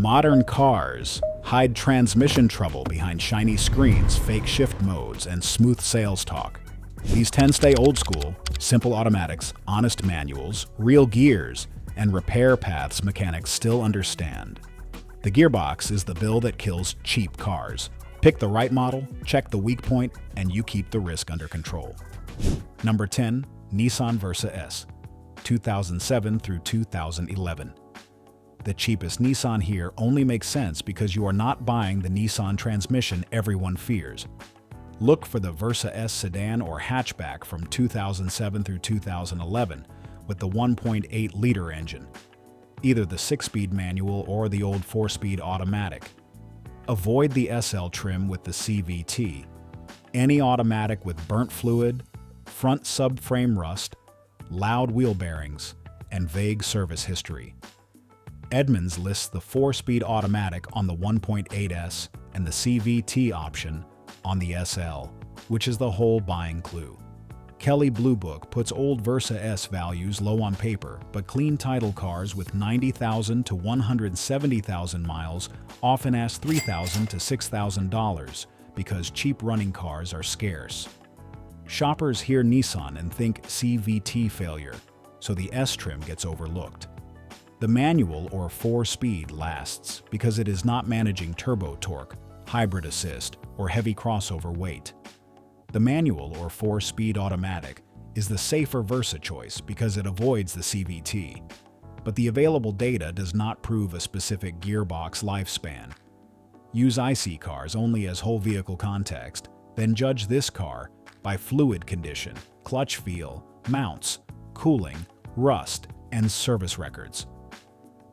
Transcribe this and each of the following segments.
Modern cars hide transmission trouble behind shiny screens, fake shift modes, and smooth sales talk. These tend to stay old school, simple automatics, honest manuals, real gears, and repair paths mechanics still understand. The gearbox is the bill that kills cheap cars. Pick the right model, check the weak point, and you keep the risk under control. Number 10. Nissan Versa S, 2007 through 2011. The cheapest Nissan here only makes sense because you are not buying the Nissan transmission everyone fears. Look for the Versa S sedan or hatchback from 2007 through 2011 with the 1.8-liter engine, either the 6-speed manual or the old 4-speed automatic. Avoid the SL trim with the CVT. Any automatic with burnt fluid, front subframe rust, loud wheel bearings, and vague service history. Edmunds lists the 4-speed automatic on the 1.8S and the CVT option on the SL, which is the whole buying clue. Kelley Blue Book puts old Versa S values low on paper, but clean title cars with 90,000 to 170,000 miles often ask $3,000 to $6,000 because cheap running cars are scarce. Shoppers hear Nissan and think CVT failure, so the S trim gets overlooked. The manual or 4-speed lasts because it is not managing turbo torque, hybrid assist, or heavy crossover weight. The manual or 4-speed automatic is the safer Versa choice because it avoids the CVT, but the available data does not prove a specific gearbox lifespan. Use IC cars only as whole vehicle context, then judge this car by fluid condition, clutch feel, mounts, cooling, rust, and service records.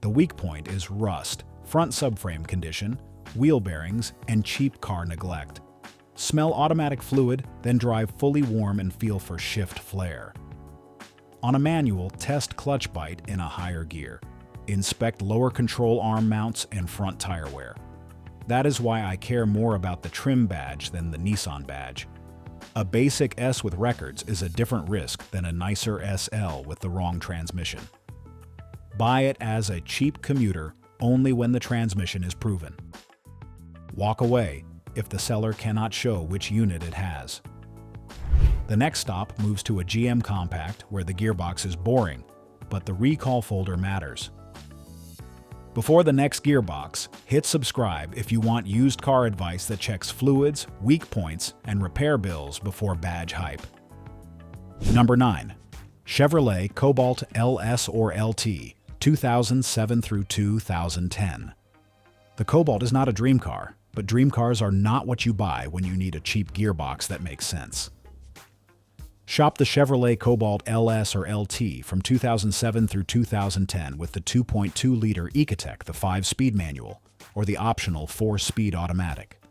The weak point is rust, front subframe condition, wheel bearings, and cheap car neglect. Smell automatic fluid, then drive fully warm and feel for shift flare. On a manual, test clutch bite in a higher gear. Inspect lower control arm mounts and front tire wear. That is why I care more about the trim badge than the Nissan badge. A basic S with records is a different risk than a nicer SL with the wrong transmission. Buy it as a cheap commuter only when the transmission is proven. Walk away if the seller cannot show which unit it has. The next stop moves to a GM compact where the gearbox is boring, but the recall folder matters. Before the next gearbox, hit subscribe if you want used car advice that checks fluids, weak points, and repair bills before badge hype. Number 9. Chevrolet Cobalt LS or LT, 2007 through 2010. The Cobalt is not a dream car, but dream cars are not what you buy when you need a cheap gearbox that makes sense. Shop the Chevrolet Cobalt LS or LT from 2007 through 2010 with the 2.2-liter Ecotec, the 5-speed manual, or the optional 4-speed automatic.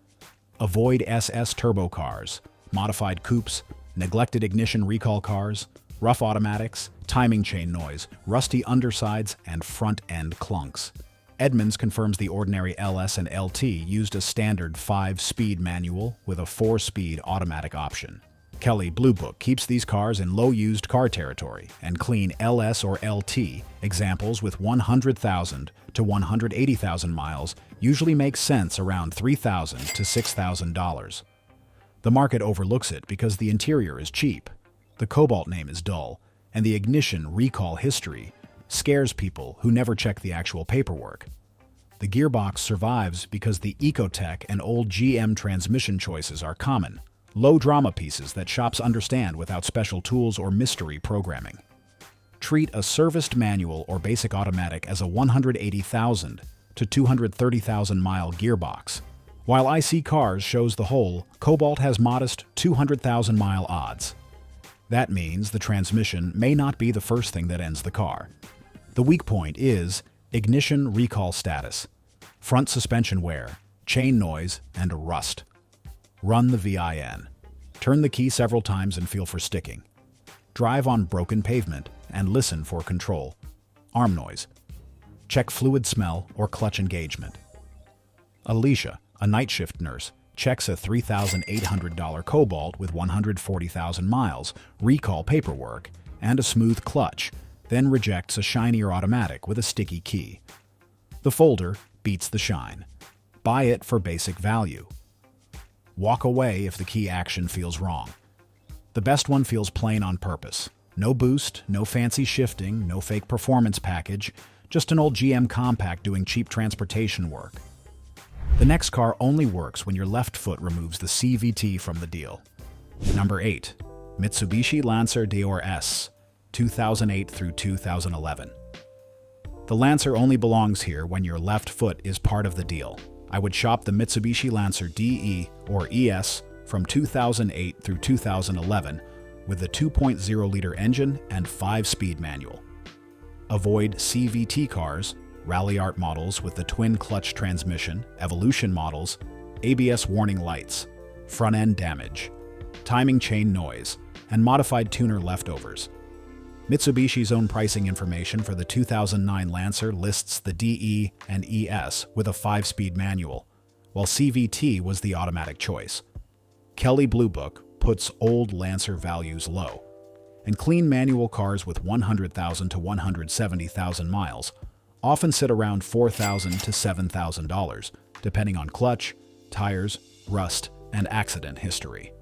Avoid SS turbo cars, modified coupes, neglected ignition recall cars, rough automatics, timing chain noise, rusty undersides, and front-end clunks. Edmunds confirms the ordinary LS and LT used a standard 5-speed manual with a 4-speed automatic option. Kelley Blue Book keeps these cars in low-used car territory, and clean LS or LT examples with 100,000 to 180,000 miles usually make sense around $3,000 to $6,000. The market overlooks it because the interior is cheap, the Cobalt name is dull, and the ignition recall history scares people who never check the actual paperwork. The gearbox survives because the Ecotec and old GM transmission choices are common, low-drama pieces that shops understand without special tools or mystery programming. Treat a serviced manual or basic automatic as a 180,000 to 230,000 mile gearbox. While IC Cars shows the whole, Cobalt has modest 200,000 mile odds. That means the transmission may not be the first thing that ends the car. The weak point is ignition recall status, front suspension wear, chain noise, and rust. Run the VIN. Turn the key several times and feel for sticking. Drive on broken pavement and listen for control. Arm noise. Check fluid smell or clutch engagement. Alicia, a night shift nurse, checks a $3,800 Cobalt with 140,000 miles, recall paperwork, and a smooth clutch, then rejects a shinier automatic with a sticky key. The folder, beats the shine. Buy it for basic value. Walk away if the key action feels wrong. The best one feels plain on purpose. No boost, no fancy shifting, no fake performance package, just an old GM compact doing cheap transportation work. The next car only works when your left foot removes the CVT from the deal. Number 8. Mitsubishi Lancer S, 2008 through 2011. The Lancer only belongs here when your left foot is part of the deal. I would shop the Mitsubishi Lancer DE or ES from 2008 through 2011 with the 2.0-liter engine and 5-speed manual. Avoid CVT cars, Rally Art models with the twin-clutch transmission, Evolution models, ABS warning lights, front-end damage, timing chain noise, and modified tuner leftovers. Mitsubishi's own pricing information for the 2009 Lancer lists the DE and ES with a 5-speed manual, while CVT was the automatic choice. Kelley Blue Book puts old Lancer values low, and clean manual cars with 100,000 to 170,000 miles often sit around $4,000 to $7,000, depending on clutch, tires, rust, and accident history.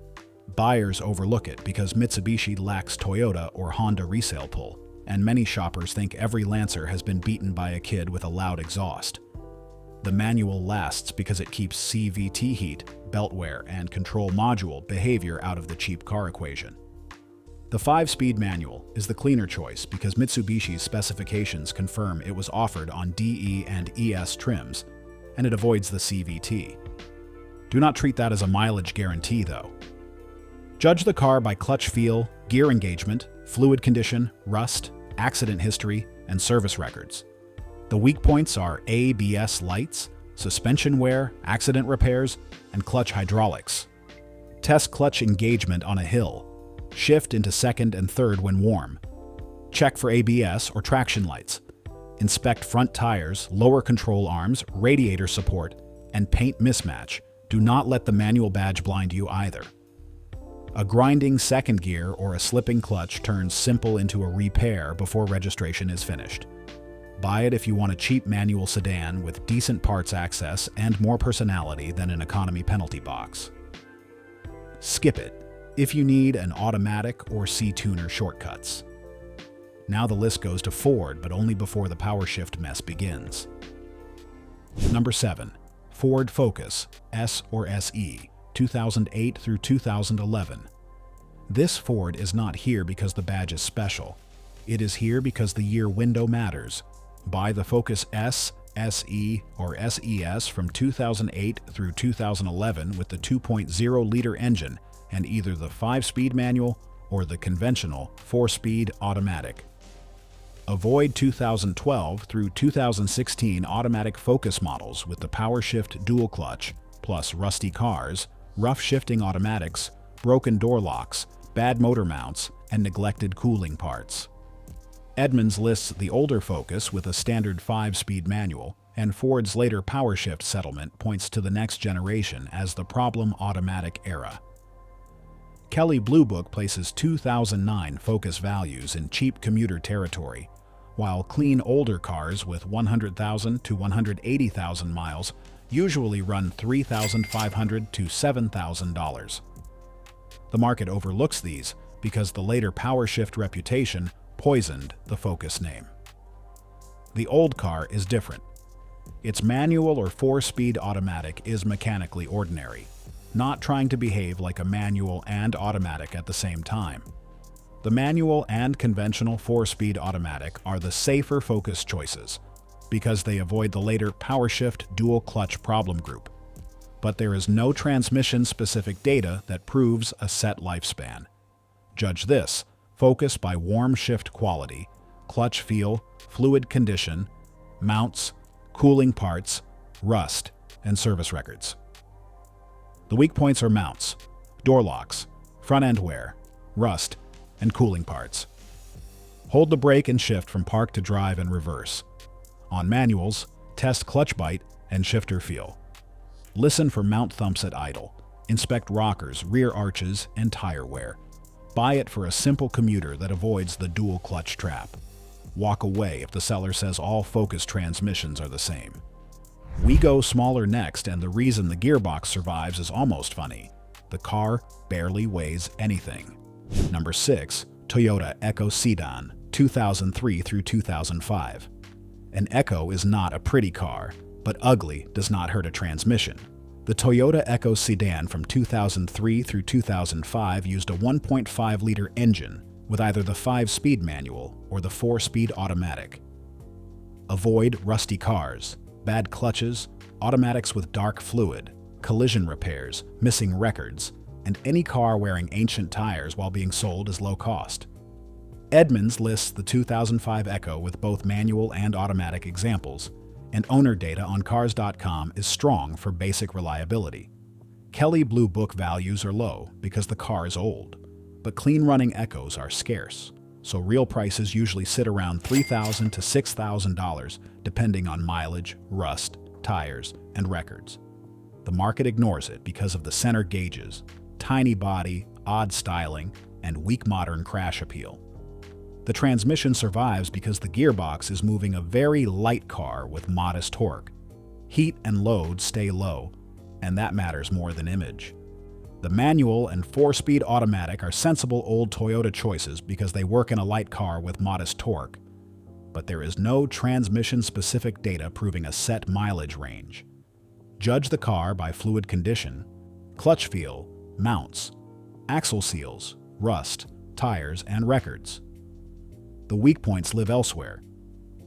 Buyers overlook it because Mitsubishi lacks Toyota or Honda resale pull, and many shoppers think every Lancer has been beaten by a kid with a loud exhaust. The manual lasts because it keeps CVT heat, belt wear, and control module behavior out of the cheap car equation. The 5-speed manual is the cleaner choice because Mitsubishi's specifications confirm it was offered on DE and ES trims, and it avoids the CVT. Do not treat that as a mileage guarantee, though. Judge the car by clutch feel, gear engagement, fluid condition, rust, accident history, and service records. The weak points are ABS lights, suspension wear, accident repairs, and clutch hydraulics. Test clutch engagement on a hill. Shift into second and third when warm. Check for ABS or traction lights. Inspect front tires, lower control arms, radiator support, and paint mismatch. Do not let the manual badge blind you either. A grinding second gear or a slipping clutch turns simple into a repair before registration is finished. Buy it if you want a cheap manual sedan with decent parts access and more personality than an economy penalty box. Skip it if you need an automatic or C-tuner shortcuts. Now the list goes to Ford, but only before the power shift mess begins. Number 7. Ford Focus S or SE, 2008 through 2011. This Ford is not here because the badge is special. It is here because the year window matters. Buy the Focus S, SE, or SES from 2008 through 2011 with the 2.0-liter engine and either the 5-speed manual or the conventional 4-speed automatic. Avoid 2012 through 2016 automatic Focus models with the power shift dual clutch, plus rusty cars, rough shifting automatics, broken door locks, bad motor mounts, and neglected cooling parts. Edmunds lists the older Focus with a standard 5-speed manual, and Ford's later power shift settlement points to the next generation as the problem automatic era. Kelley Blue Book places 2009 Focus values in cheap commuter territory, while clean older cars with 100,000 to 180,000 miles usually run $3,500 to $7,000. The market overlooks these because the later power shift reputation poisoned the Focus name. The old car is different. Its manual or 4-speed automatic is mechanically ordinary, not trying to behave like a manual and automatic at the same time. The manual and conventional 4-speed automatic are the safer Focus choices because they avoid the later power shift dual clutch problem group. But there is no transmission-specific data that proves a set lifespan. Judge this Focus by warm shift quality, clutch feel, fluid condition, mounts, cooling parts, rust, and service records. The weak points are mounts, door locks, front-end wear, rust, and cooling parts. Hold the brake and shift from park to drive and reverse. On manuals, test clutch bite and shifter feel. Listen for mount thumps at idle. Inspect rockers, rear arches, and tire wear. Buy it for a simple commuter that avoids the dual clutch trap. Walk away if the seller says all Focus transmissions are the same. We go smaller next, and the reason the gearbox survives is almost funny. The car barely weighs anything. Number 6. Toyota Echo Sedan, 2003 through 2005. An Echo is not a pretty car, but ugly does not hurt a transmission. The Toyota Echo Sedan from 2003 through 2005 used a 1.5-liter engine with either the 5-speed manual or the 4-speed automatic. Avoid rusty cars, bad clutches, automatics with dark fluid, collision repairs, missing records, and any car wearing ancient tires while being sold is low cost. Edmunds lists the 2005 Echo with both manual and automatic examples, and owner data on Cars.com is strong for basic reliability. Kelley Blue Book values are low because the car is old, but clean-running Echoes are scarce, so real prices usually sit around $3,000 to $6,000 depending on mileage, rust, tires, and records. The market ignores it because of the center gauges, tiny body, odd styling, and weak modern crash appeal. The transmission survives because the gearbox is moving a very light car with modest torque. Heat and load stay low, and that matters more than image. The manual and 4-speed automatic are sensible old Toyota choices because they work in a light car with modest torque. But there is no transmission-specific data proving a set mileage range. Judge the car by fluid condition, clutch feel, mounts, axle seals, rust, tires, and records. The weak points live elsewhere: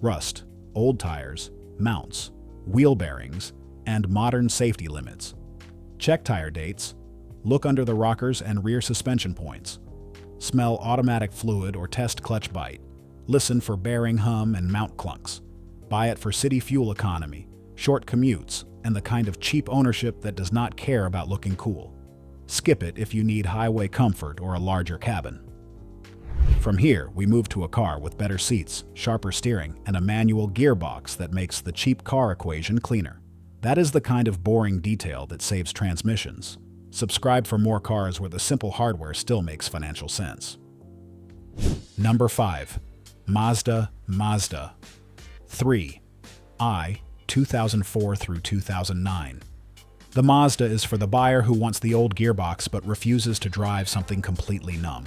rust, old tires, mounts, wheel bearings, and modern safety limits. Check tire dates, look under the rockers and rear suspension points, smell automatic fluid or test clutch bite, listen for bearing hum and mount clunks. Buy it for city fuel economy, short commutes, and the kind of cheap ownership that does not care about looking cool. Skip it if you need highway comfort or a larger cabin. From here, we move to a car with better seats, sharper steering, and a manual gearbox that makes the cheap car equation cleaner. That is the kind of boring detail that saves transmissions. Subscribe for more cars where the simple hardware still makes financial sense. Number 5. Mazda 3i, 2004 through 2009. The Mazda is for the buyer who wants the old gearbox but refuses to drive something completely numb.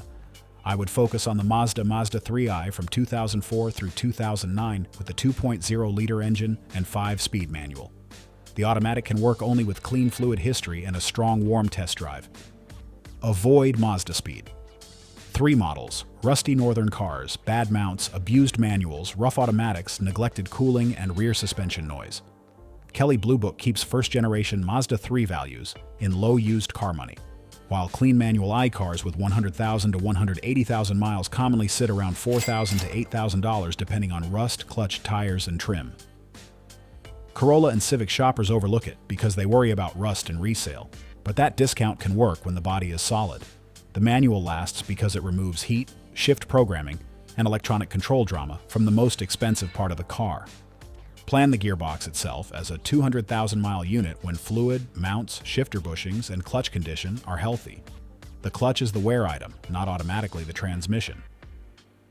I would focus on the Mazda 3i from 2004 through 2009 with a 2.0-liter engine and 5-speed manual. The automatic can work only with clean fluid history and a strong warm test drive. Avoid Mazda speed. 3 models: rusty northern cars, bad mounts, abused manuals, rough automatics, neglected cooling, and rear suspension noise. Kelley Blue Book keeps first-generation Mazda 3 values in low used car money, while clean manual I cars with 100,000 to 180,000 miles commonly sit around $4,000 to $8,000 depending on rust, clutch, tires, and trim. Corolla and Civic shoppers overlook it because they worry about rust and resale, but that discount can work when the body is solid. The manual lasts because it removes heat, shift programming, and electronic control drama from the most expensive part of the car. Plan the gearbox itself as a 200,000-mile unit when fluid, mounts, shifter bushings, and clutch condition are healthy. The clutch is the wear item, not automatically the transmission.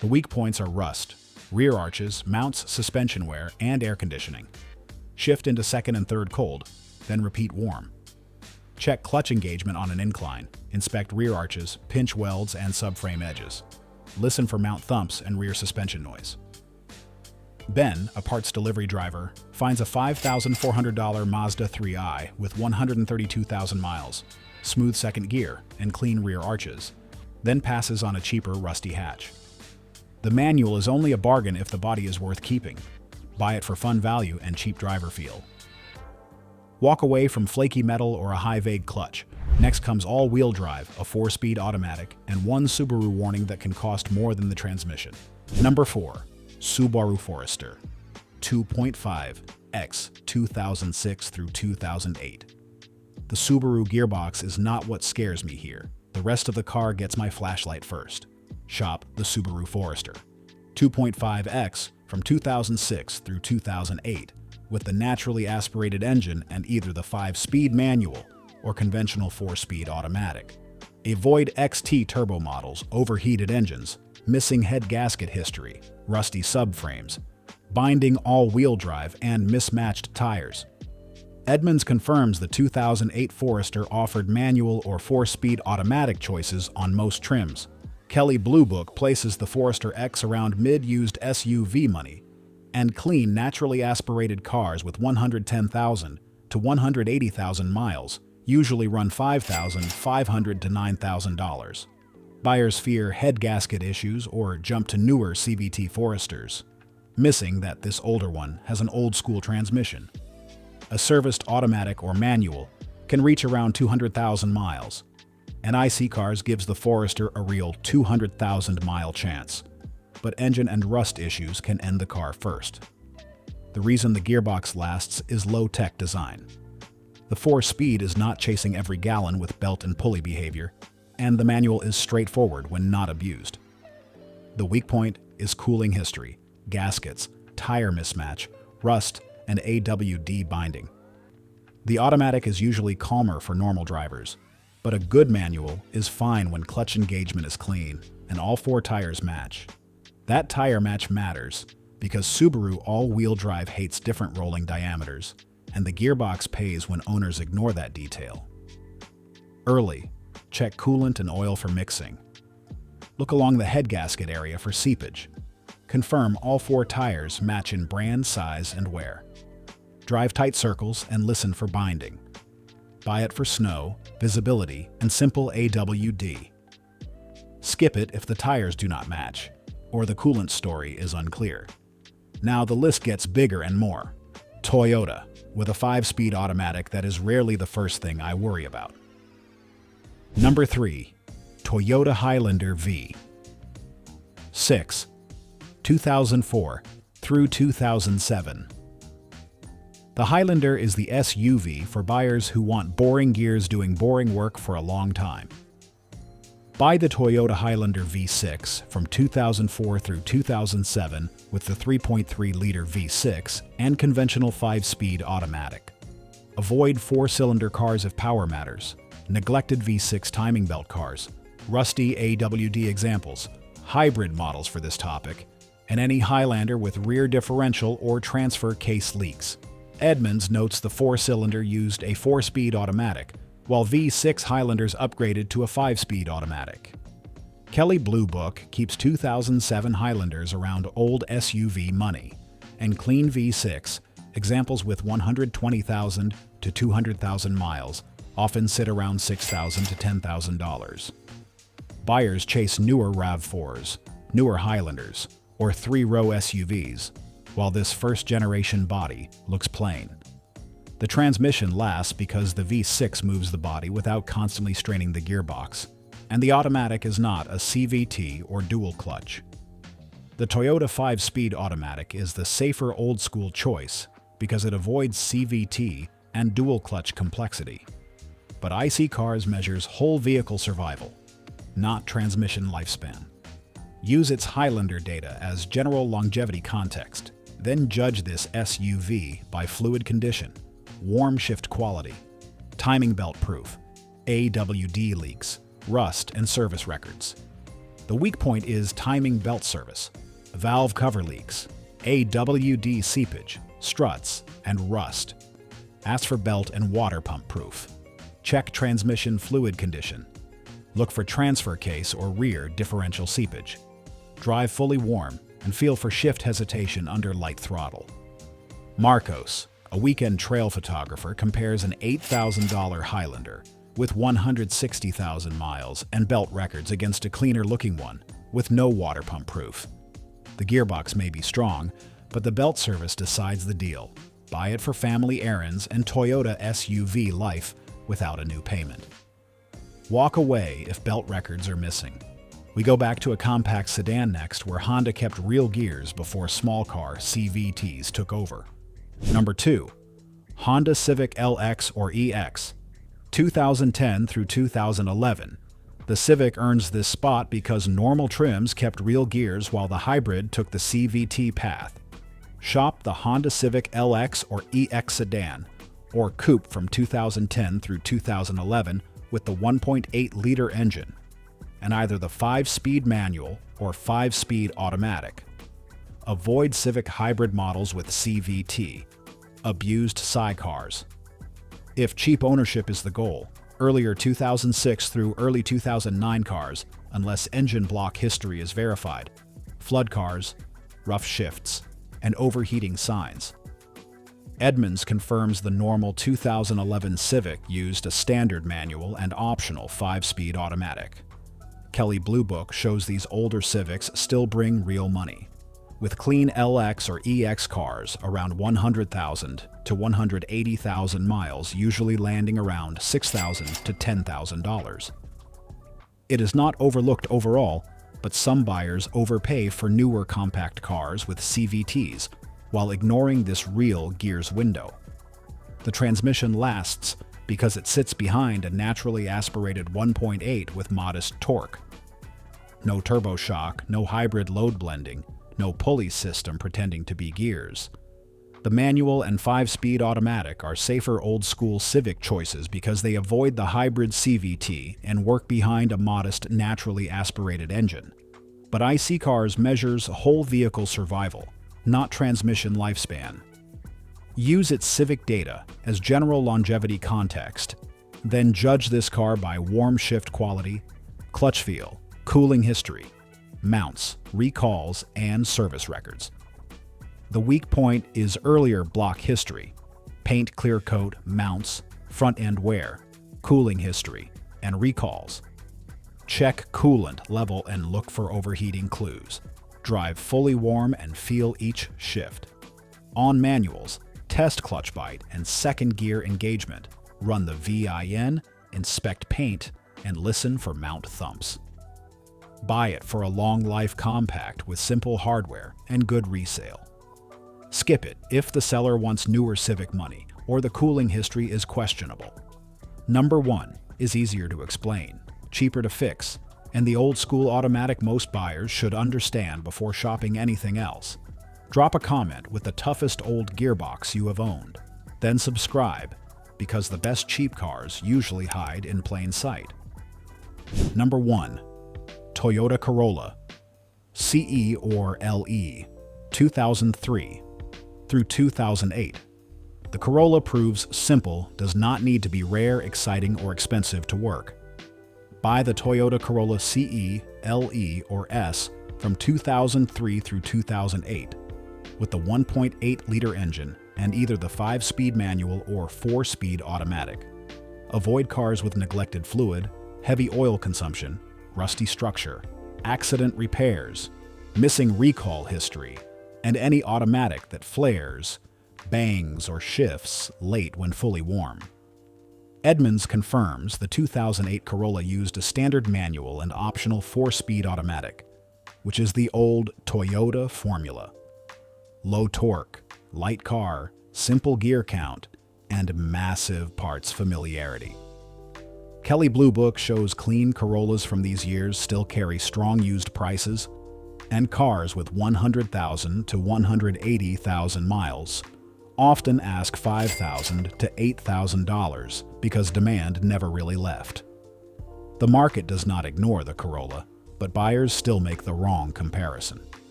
The weak points are rust, rear arches, mounts, suspension wear, and air conditioning. Shift into second and third cold, then repeat warm. Check clutch engagement on an incline, inspect rear arches, pinch welds, and subframe edges. Listen for mount thumps and rear suspension noise. Ben, a parts delivery driver, finds a $5,400 Mazda 3i with 132,000 miles, smooth second gear, and clean rear arches, then passes on a cheaper rusty hatch. The manual is only a bargain if the body is worth keeping. Buy it for fun value and cheap driver feel. Walk away from flaky metal or a high vague clutch. Next comes all-wheel drive, a 4-speed automatic, and one Subaru warning that can cost more than the transmission. Number 4. Subaru Forester 2.5X 2006 through 2008. The Subaru gearbox is not what scares me here. The rest of the car gets my flashlight first. Shop the Subaru Forester 2.5X from 2006 through 2008 with the naturally aspirated engine and either the 5-speed manual or conventional 4-speed automatic. Avoid XT turbo models, overheated engines, missing head gasket history, rusty subframes, binding all-wheel drive, and mismatched tires. Edmunds confirms the 2008 Forester offered manual or 4-speed automatic choices on most trims. Kelley Blue Book places the Forester X around mid-used SUV money, and clean, naturally aspirated cars with 110,000 to 180,000 miles usually run $5,500 to $9,000. Buyers fear head gasket issues or jump to newer CVT Foresters, missing that this older one has an old-school transmission. A serviced automatic or manual can reach around 200,000 miles, and IC Cars gives the Forester a real 200,000-mile chance. But engine and rust issues can end the car first. The reason the gearbox lasts is low-tech design. The 4-speed is not chasing every gallon with belt and pulley behavior, and the manual is straightforward when not abused. The weak point is cooling history, gaskets, tire mismatch, rust, and AWD binding. The automatic is usually calmer for normal drivers, but a good manual is fine when clutch engagement is clean and all 4 tires match. That tire match matters because Subaru all-wheel drive hates different rolling diameters, and the gearbox pays when owners ignore that detail. Early, check coolant and oil for mixing. Look along the head gasket area for seepage. Confirm all 4 tires match in brand, size, and wear. Drive tight circles and listen for binding. Buy it for snow, visibility, and simple AWD. Skip it if the tires do not match, or the coolant story is unclear. Now the list gets bigger and more. Toyota, with a 5-speed automatic that is rarely the first thing I worry about. Number 3. Toyota Highlander V6, 2004 through 2007. The Highlander is the SUV for buyers who want boring gears doing boring work for a long time. Buy the Toyota Highlander V6 from 2004 through 2007 with the 3.3-liter V6 and conventional 5-speed automatic. Avoid 4-cylinder cars if power matters, neglected V6 timing belt cars, rusty AWD examples, hybrid models for this topic, and any Highlander with rear differential or transfer case leaks. Edmunds notes the 4-cylinder used a 4-speed automatic, while V6 Highlanders upgraded to a 5-speed automatic. Kelley Blue Book keeps 2007 Highlanders around old SUV money, and clean V6, examples with 120,000 to 200,000 miles, often sit around $6,000 to $10,000. Buyers chase newer RAV4s, newer Highlanders, or 3-row SUVs, while this first-generation body looks plain. The transmission lasts because the V6 moves the body without constantly straining the gearbox, and the automatic is not a CVT or dual clutch. The Toyota 5-speed automatic is the safer old-school choice because it avoids CVT and dual clutch complexity. But IC Cars measures whole vehicle survival, not transmission lifespan. Use its Highlander data as general longevity context, then judge this SUV by fluid condition, warm shift quality, timing belt proof, AWD leaks, rust, and service records. The weak point is timing belt service, valve cover leaks, AWD seepage, struts, and rust. Ask for belt and water pump proof. Check transmission fluid condition. Look for transfer case or rear differential seepage. Drive fully warm and feel for shift hesitation under light throttle. Marcos, a weekend trail photographer, compares an $8,000 Highlander with 160,000 miles and belt records against a cleaner-looking one with no water pump proof. The gearbox may be strong, but the belt service decides the deal. Buy it for family errands and Toyota SUV life without a new payment. Walk away if belt records are missing. We go back to a compact sedan next, where Honda kept real gears before small car CVTs took over. Number 2. Honda Civic LX or EX, 2010 through 2011. The Civic earns this spot because normal trims kept real gears while the hybrid took the CVT path. Shop the Honda Civic LX or EX sedan, or coupe from 2010 through 2011 with the 1.8-liter engine, and either the 5-speed manual or 5-speed automatic. Avoid Civic hybrid models with CVT, abused sidecars, If cheap ownership is the goal, earlier 2006 through early 2009 cars, unless engine block history is verified, flood cars, rough shifts, and overheating signs. Edmunds confirms the normal 2011 Civic used a standard manual and optional 5-speed automatic. Kelley Blue Book shows these older Civics still bring real money, with clean LX or EX cars around 100,000 to 180,000 miles usually landing around $6,000 to $10,000. It is not overlooked overall, but some buyers overpay for newer compact cars with CVTs, while ignoring this real gears window. The transmission lasts because it sits behind a naturally aspirated 1.8 with modest torque. No turbo shock, no hybrid load blending, no pulley system pretending to be gears. The manual and 5-speed automatic are safer old-school Civic choices because they avoid the hybrid CVT and work behind a modest, naturally aspirated engine. But IC Cars measures whole vehicle survival, not transmission lifespan. Use its Civic data as general longevity context, then judge this car by warm shift quality, clutch feel, cooling history, mounts, recalls, and service records. The weak point is earlier block history, paint clear coat, mounts, front end wear, cooling history, and recalls. Check coolant level and look for overheating clues. Drive fully warm and feel each shift. On manuals, test clutch bite and second gear engagement. Run the VIN, inspect paint, and listen for mount thumps. Buy it for a long life compact with simple hardware and good resale. Skip it if the seller wants newer Civic money or the cooling history is questionable. Number 1 is easier to explain, cheaper to fix, and the old-school automatic most buyers should understand before shopping anything else. Drop a comment with the toughest old gearbox you have owned. Then subscribe, because the best cheap cars usually hide in plain sight. Number 1. Toyota Corolla, CE or LE, 2003 through 2008. The Corolla proves simple, does not need to be rare, exciting, or expensive to work. Buy the Toyota Corolla CE, LE, or S from 2003 through 2008 with the 1.8-liter engine and either the 5-speed manual or 4-speed automatic. Avoid cars with neglected fluid, heavy oil consumption, rusty structure, accident repairs, missing recall history, and any automatic that flares, bangs, or shifts late when fully warm. Edmunds confirms the 2008 Corolla used a standard manual and optional 4-speed automatic, which is the old Toyota formula. Low torque, light car, simple gear count, and massive parts familiarity. Kelley Blue Book shows clean Corollas from these years still carry strong used prices, and cars with 100,000 to 180,000 miles often ask $5,000 to $8,000 because demand never really left. The market does not ignore the Corolla, but buyers still make the wrong comparison.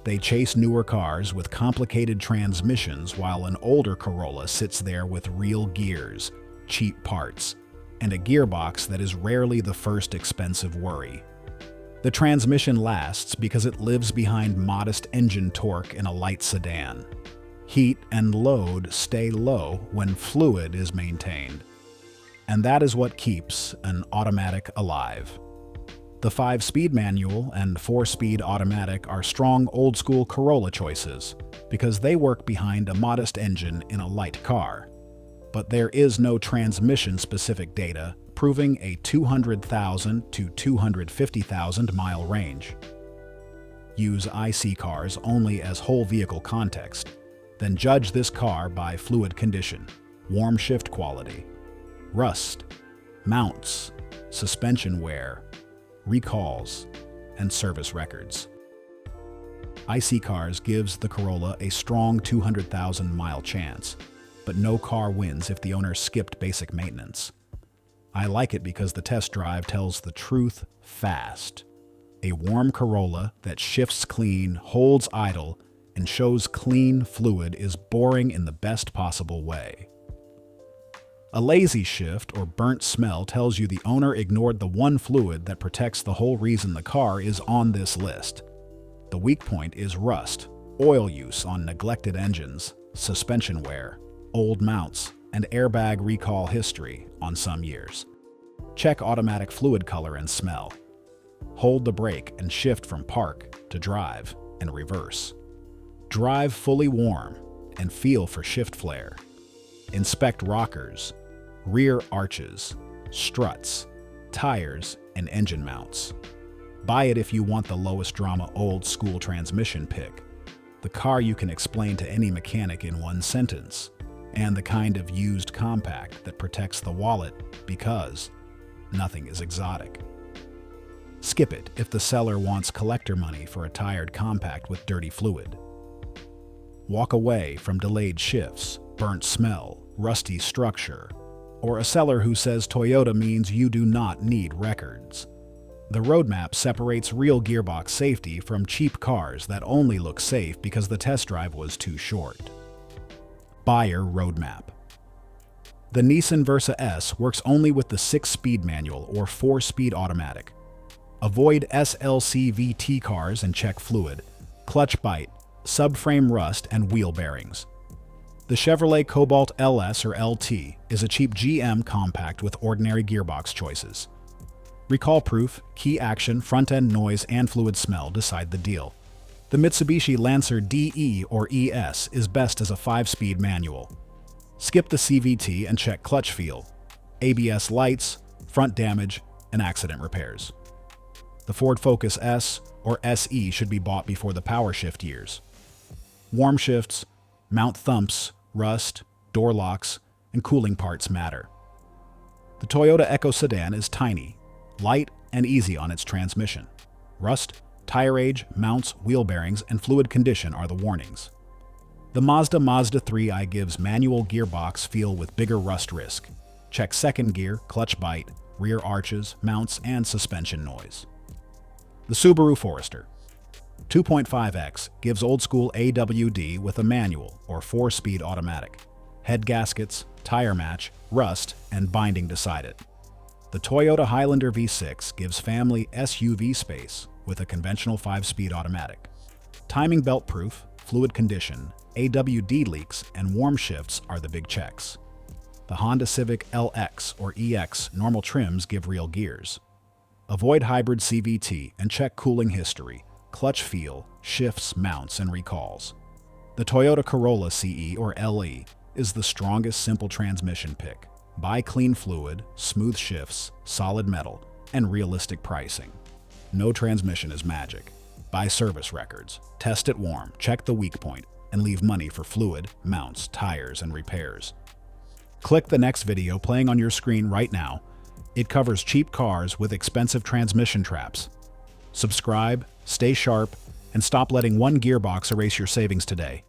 They chase newer cars with complicated transmissions while an older Corolla sits there with real gears, cheap parts, and a gearbox that is rarely the first expensive worry. The transmission lasts because it lives behind modest engine torque in a light sedan. Heat and load stay low when fluid is maintained, and that is what keeps an automatic alive. The 5-speed manual and 4-speed automatic are strong old-school Corolla choices because they work behind a modest engine in a light car. But there is no transmission-specific data proving a 200,000 to 250,000 mile range. Use IC Cars only as whole vehicle context, then judge this car by fluid condition, warm shift quality, rust, mounts, suspension wear, recalls, and service records. IC Cars gives the Corolla a strong 200,000 mile chance, but no car wins if the owner skipped basic maintenance. I like it because the test drive tells the truth fast. A warm Corolla that shifts clean, holds idle, and shows clean fluid is boring in the best possible way. A lazy shift or burnt smell tells you the owner ignored the one fluid that protects the whole reason the car is on this list. The weak point is rust, oil use on neglected engines, suspension wear, old mounts, and airbag recall history on some years. Check automatic fluid color and smell. Hold the brake and shift from park to drive and reverse. Drive fully warm and feel for shift flare. Inspect rockers, rear arches, struts, tires, and engine mounts. Buy it if you want the lowest drama old school transmission pick, the car you can explain to any mechanic in one sentence, and the kind of used compact that protects the wallet because nothing is exotic. Skip it if the seller wants collector money for a tired compact with dirty fluid. Walk away from delayed shifts, burnt smell, rusty structure, or a seller who says Toyota means you do not need records. The roadmap separates real gearbox safety from cheap cars that only look safe because the test drive was too short. Buyer roadmap. The Nissan Versa S works only with the 6-speed manual or 4-speed automatic. Avoid SLCVT cars and check fluid, clutch bite, subframe rust, and wheel bearings. The Chevrolet Cobalt LS or LT is a cheap GM compact with ordinary gearbox choices. Recall proof, key action, front-end noise, and fluid smell decide the deal. The Mitsubishi Lancer DE or ES is best as a 5-speed manual. Skip the CVT and check clutch feel, ABS lights, front damage, and accident repairs. The Ford Focus S or SE should be bought before the power shift years. Warm shifts, mount thumps, rust, door locks, and cooling parts matter. The Toyota Eco sedan is tiny, light, and easy on its transmission. Rust, tire age, mounts, wheel bearings, and fluid condition are the warnings. The Mazda 3i gives manual gearbox feel with bigger rust risk. Check second gear, clutch bite, rear arches, mounts, and suspension noise. The Subaru Forester 2.5X gives old-school AWD with a manual or 4-speed automatic. Head gaskets, tire match, rust, and binding decide it. The Toyota Highlander V6 gives family SUV space with a conventional 5-speed automatic. Timing belt proof, fluid condition, AWD leaks, and warm shifts are the big checks. The Honda Civic LX or EX normal trims give real gears. Avoid hybrid CVT and check cooling history, clutch feel, shifts, mounts, and recalls. The Toyota Corolla CE or LE is the strongest simple transmission pick. Buy clean fluid, smooth shifts, solid metal, and realistic pricing. No transmission is magic. Buy service records, test it warm, check the weak point, and leave money for fluid, mounts, tires, and repairs. Click the next video playing on your screen right now. It covers cheap cars with expensive transmission traps. Subscribe, stay sharp, and stop letting one gearbox erase your savings today.